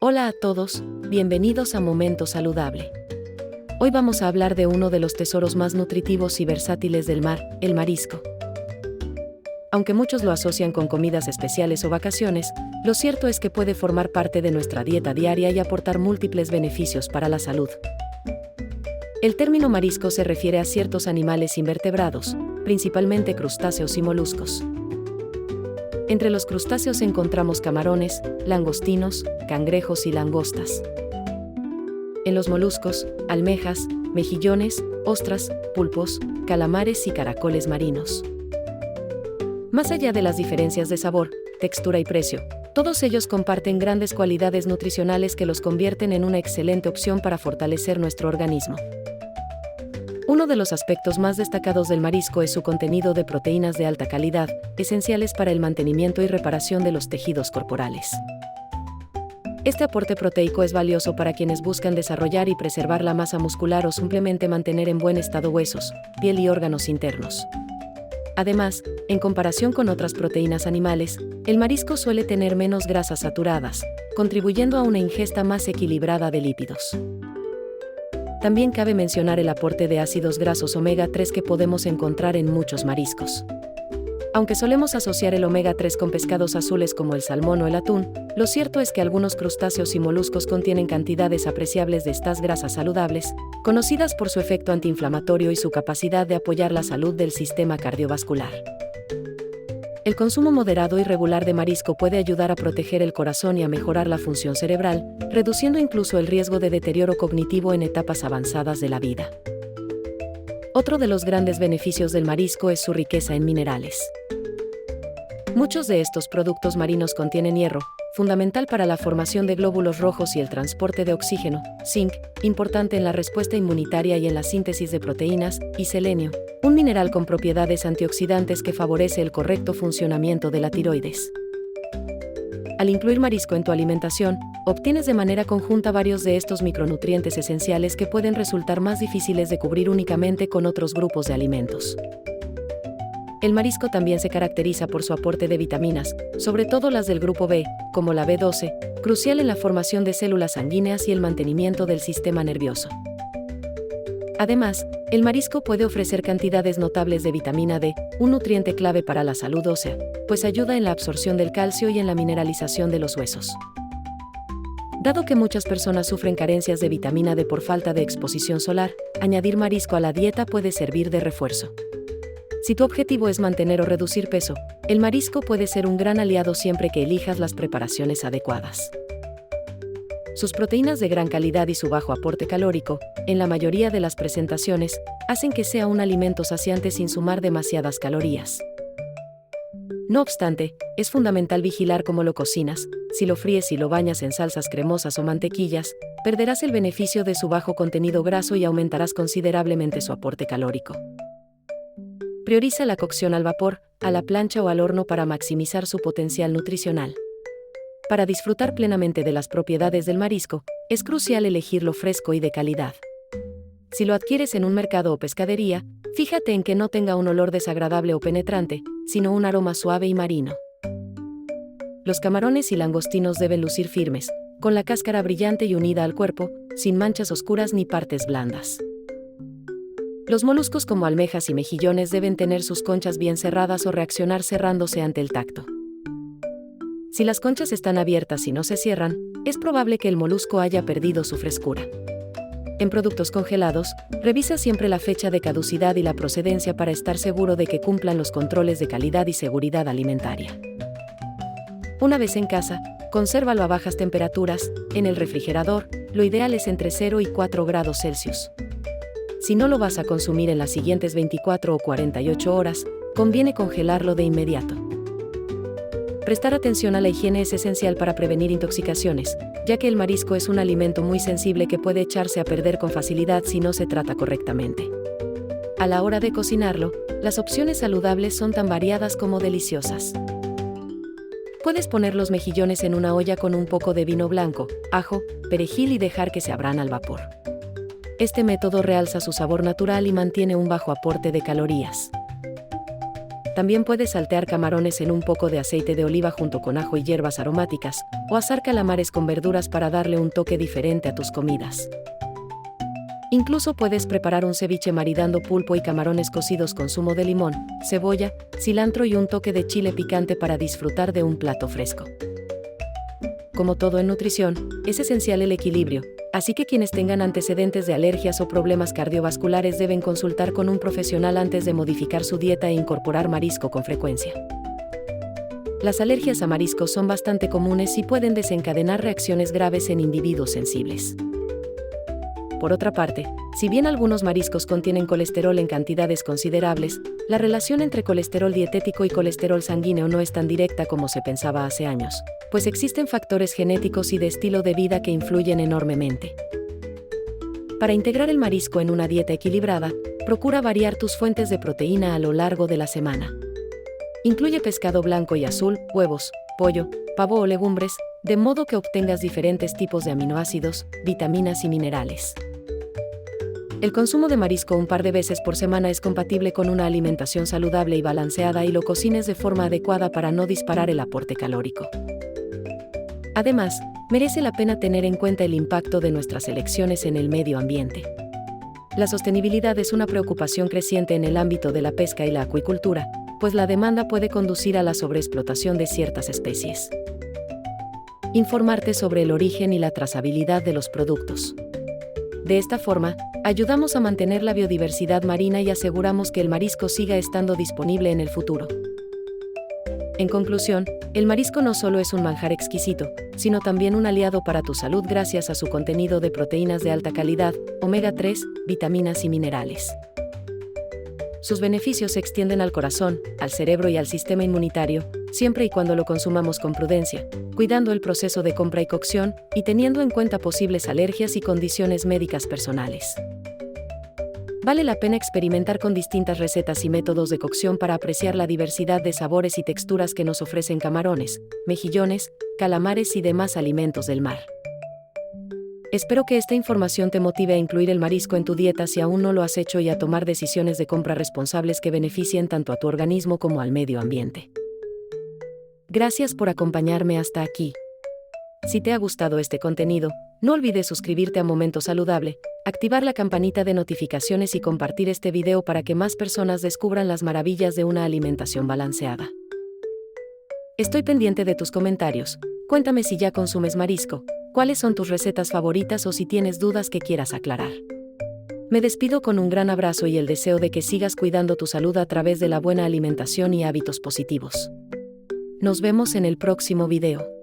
Hola a todos, bienvenidos a Momento Saludable. Hoy vamos a hablar de uno de los tesoros más nutritivos y versátiles del mar, el marisco. Aunque muchos lo asocian con comidas especiales o vacaciones, lo cierto es que puede formar parte de nuestra dieta diaria y aportar múltiples beneficios para la salud. El término marisco se refiere a ciertos animales invertebrados, principalmente crustáceos y moluscos. Entre los crustáceos encontramos camarones, langostinos, cangrejos y langostas. En los moluscos, almejas, mejillones, ostras, pulpos, calamares y caracoles marinos. Más allá de las diferencias de sabor, textura y precio, todos ellos comparten grandes cualidades nutricionales que los convierten en una excelente opción para fortalecer nuestro organismo. Uno de los aspectos más destacados del marisco es su contenido de proteínas de alta calidad, esenciales para el mantenimiento y reparación de los tejidos corporales. Este aporte proteico es valioso para quienes buscan desarrollar y preservar la masa muscular o simplemente mantener en buen estado huesos, piel y órganos internos. Además, en comparación con otras proteínas animales, el marisco suele tener menos grasas saturadas, contribuyendo a una ingesta más equilibrada de lípidos. También cabe mencionar el aporte de ácidos grasos omega 3 que podemos encontrar en muchos mariscos. Aunque solemos asociar el omega 3 con pescados azules como el salmón o el atún, lo cierto es que algunos crustáceos y moluscos contienen cantidades apreciables de estas grasas saludables, conocidas por su efecto antiinflamatorio y su capacidad de apoyar la salud del sistema cardiovascular. El consumo moderado y regular de marisco puede ayudar a proteger el corazón y a mejorar la función cerebral, reduciendo incluso el riesgo de deterioro cognitivo en etapas avanzadas de la vida. Otro de los grandes beneficios del marisco es su riqueza en minerales. Muchos de estos productos marinos contienen hierro, fundamental para la formación de glóbulos rojos y el transporte de oxígeno, zinc, importante en la respuesta inmunitaria y en la síntesis de proteínas, y selenio, un mineral con propiedades antioxidantes que favorece el correcto funcionamiento de la tiroides. Al incluir marisco en tu alimentación, obtienes de manera conjunta varios de estos micronutrientes esenciales que pueden resultar más difíciles de cubrir únicamente con otros grupos de alimentos. El marisco también se caracteriza por su aporte de vitaminas, sobre todo las del grupo B, como la B12, crucial en la formación de células sanguíneas y el mantenimiento del sistema nervioso. Además, el marisco puede ofrecer cantidades notables de vitamina D, un nutriente clave para la salud ósea, pues ayuda en la absorción del calcio y en la mineralización de los huesos. Dado que muchas personas sufren carencias de vitamina D por falta de exposición solar, añadir marisco a la dieta puede servir de refuerzo. Si tu objetivo es mantener o reducir peso, el marisco puede ser un gran aliado siempre que elijas las preparaciones adecuadas. Sus proteínas de gran calidad y su bajo aporte calórico, en la mayoría de las presentaciones, hacen que sea un alimento saciante sin sumar demasiadas calorías. No obstante, es fundamental vigilar cómo lo cocinas. Si lo fríes y lo bañas en salsas cremosas o mantequillas, perderás el beneficio de su bajo contenido graso y aumentarás considerablemente su aporte calórico. Prioriza la cocción al vapor, a la plancha o al horno para maximizar su potencial nutricional. Para disfrutar plenamente de las propiedades del marisco, es crucial elegirlo fresco y de calidad. Si lo adquieres en un mercado o pescadería, fíjate en que no tenga un olor desagradable o penetrante, sino un aroma suave y marino. Los camarones y langostinos deben lucir firmes, con la cáscara brillante y unida al cuerpo, sin manchas oscuras ni partes blandas. Los moluscos como almejas y mejillones deben tener sus conchas bien cerradas o reaccionar cerrándose ante el tacto. Si las conchas están abiertas y no se cierran, es probable que el molusco haya perdido su frescura. En productos congelados, revisa siempre la fecha de caducidad y la procedencia para estar seguro de que cumplan los controles de calidad y seguridad alimentaria. Una vez en casa, consérvalo a bajas temperaturas, en el refrigerador, lo ideal es entre 0 y 4 grados Celsius. Si no lo vas a consumir en las siguientes 24 o 48 horas, conviene congelarlo de inmediato. Prestar atención a la higiene es esencial para prevenir intoxicaciones, ya que el marisco es un alimento muy sensible que puede echarse a perder con facilidad si no se trata correctamente. A la hora de cocinarlo, las opciones saludables son tan variadas como deliciosas. Puedes poner los mejillones en una olla con un poco de vino blanco, ajo, perejil y dejar que se abran al vapor. Este método realza su sabor natural y mantiene un bajo aporte de calorías. También puedes saltear camarones en un poco de aceite de oliva junto con ajo y hierbas aromáticas, o asar calamares con verduras para darle un toque diferente a tus comidas. Incluso puedes preparar un ceviche maridando pulpo y camarones cocidos con zumo de limón, cebolla, cilantro y un toque de chile picante para disfrutar de un plato fresco. Como todo en nutrición, es esencial el equilibrio, así que quienes tengan antecedentes de alergias o problemas cardiovasculares deben consultar con un profesional antes de modificar su dieta e incorporar marisco con frecuencia. Las alergias a mariscos son bastante comunes y pueden desencadenar reacciones graves en individuos sensibles. Por otra parte, si bien algunos mariscos contienen colesterol en cantidades considerables, la relación entre colesterol dietético y colesterol sanguíneo no es tan directa como se pensaba hace años, pues existen factores genéticos y de estilo de vida que influyen enormemente. Para integrar el marisco en una dieta equilibrada, procura variar tus fuentes de proteína a lo largo de la semana. Incluye pescado blanco y azul, huevos, pollo, pavo o legumbres, de modo que obtengas diferentes tipos de aminoácidos, vitaminas y minerales. El consumo de marisco un par de veces por semana es compatible con una alimentación saludable y balanceada y lo cocines de forma adecuada para no disparar el aporte calórico. Además, merece la pena tener en cuenta el impacto de nuestras elecciones en el medio ambiente. La sostenibilidad es una preocupación creciente en el ámbito de la pesca y la acuicultura, pues la demanda puede conducir a la sobreexplotación de ciertas especies. Informarte sobre el origen y la trazabilidad de los productos. De esta forma, ayudamos a mantener la biodiversidad marina y aseguramos que el marisco siga estando disponible en el futuro. En conclusión, el marisco no solo es un manjar exquisito, sino también un aliado para tu salud gracias a su contenido de proteínas de alta calidad, omega 3, vitaminas y minerales. Sus beneficios se extienden al corazón, al cerebro y al sistema inmunitario, siempre y cuando lo consumamos con prudencia, cuidando el proceso de compra y cocción, y teniendo en cuenta posibles alergias y condiciones médicas personales. Vale la pena experimentar con distintas recetas y métodos de cocción para apreciar la diversidad de sabores y texturas que nos ofrecen camarones, mejillones, calamares y demás alimentos del mar. Espero que esta información te motive a incluir el marisco en tu dieta si aún no lo has hecho y a tomar decisiones de compra responsables que beneficien tanto a tu organismo como al medio ambiente. Gracias por acompañarme hasta aquí. Si te ha gustado este contenido, no olvides suscribirte a Momento Saludable, activar la campanita de notificaciones y compartir este video para que más personas descubran las maravillas de una alimentación balanceada. Estoy pendiente de tus comentarios. Cuéntame si ya consumes marisco, cuáles son tus recetas favoritas o si tienes dudas que quieras aclarar. Me despido con un gran abrazo y el deseo de que sigas cuidando tu salud a través de la buena alimentación y hábitos positivos. Nos vemos en el próximo video.